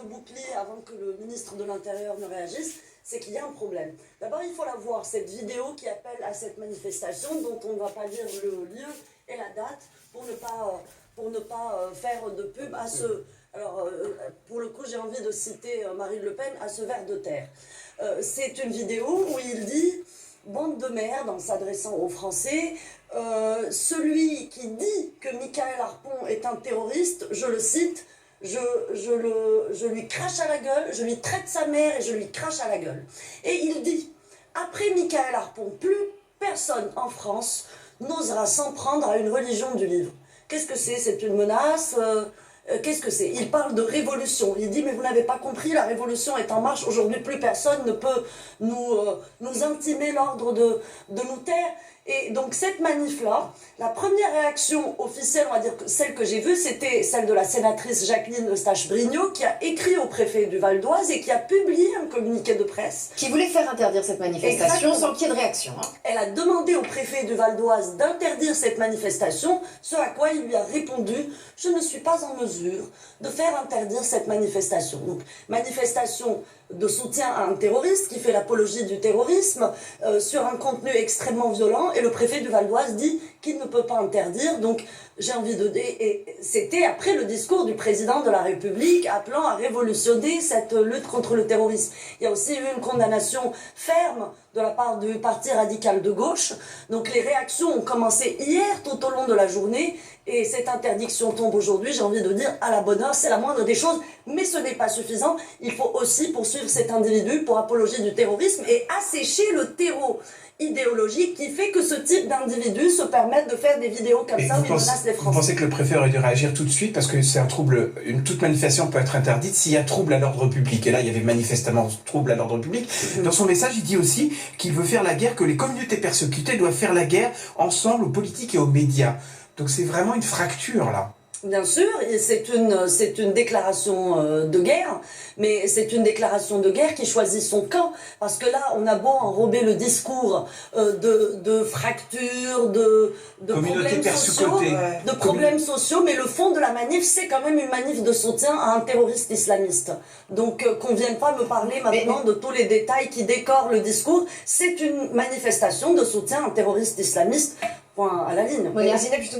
de bouclier avant que le ministre de l'Intérieur ne réagisse, c'est qu'il y a un problème. D'abord, il faut la voir, cette vidéo qui appelle à cette manifestation, dont on ne va pas dire le lieu et la date pour ne pas faire de pub à ce... Alors, pour le coup, j'ai envie de citer Marine Le Pen, à ce ver de terre. C'est une vidéo où il dit... Bande de merde, en s'adressant aux Français, celui qui dit que Michael Harpon est un terroriste, je le cite, je lui crache à la gueule, je lui traite sa mère et je lui crache à la gueule. Et il dit, après Michael Harpon, plus personne en France n'osera s'en prendre à une religion du livre. Qu'est-ce que c'est? C'est une menace? Qu'est-ce que c'est? Il parle de révolution. Il dit, mais vous n'avez pas compris, la révolution est en marche. Aujourd'hui, plus personne ne peut nous intimer l'ordre de nous taire. Et donc, cette manif-là, la première réaction officielle, on va dire que celle que j'ai vue, c'était celle de la sénatrice Jacqueline Eustache-Brinio, qui a écrit au préfet du Val d'Oise et qui a publié un communiqué de presse. Qui voulait faire interdire cette manifestation. Exactement. Sans qu'il y ait de réaction. Elle a demandé au préfet du Val d'Oise d'interdire cette manifestation, ce à quoi il lui a répondu « Je ne suis pas en mesure de faire interdire cette manifestation ». Donc, manifestation de soutien à un terroriste qui fait l'apologie du terrorisme sur un contenu extrêmement violent, et le préfet du Val d'Oise dit qu'il ne peut pas interdire. Donc j'ai envie de dire, et c'était après le discours du président de la République appelant à révolutionner cette lutte contre le terrorisme. Il y a aussi eu une condamnation ferme de la part du parti radical de gauche. Donc les réactions ont commencé hier tout au long de la journée, et cette interdiction tombe aujourd'hui. J'ai envie de dire, à la bonne heure, c'est la moindre des choses, mais ce n'est pas suffisant. Il faut aussi poursuivre cet individu pour apologie du terrorisme et assécher le terreau idéologique qui fait que ce type d'individus se permettent de faire des vidéos comme ça où ils menacent les Français. Vous pensez que le préfet aurait dû réagir tout de suite parce que c'est un trouble, toute manifestation peut être interdite s'il y a trouble à l'ordre public. Et là, il y avait manifestement trouble à l'ordre public. Dans son message, il dit aussi qu'il veut faire la guerre, que les communautés persécutées doivent faire la guerre ensemble aux politiques et aux médias. Donc c'est vraiment une fracture là. Bien sûr, c'est une déclaration de guerre, mais c'est une déclaration de guerre qui choisit son camp, parce que là, on a beau enrober le discours de fractures, de problèmes sociaux, mais le fond de la manif, c'est quand même une manif de soutien à un terroriste islamiste. Donc, qu'on vienne pas me parler maintenant de tous les détails qui décorent le discours, c'est une manifestation de soutien à un terroriste islamiste, point à la ligne.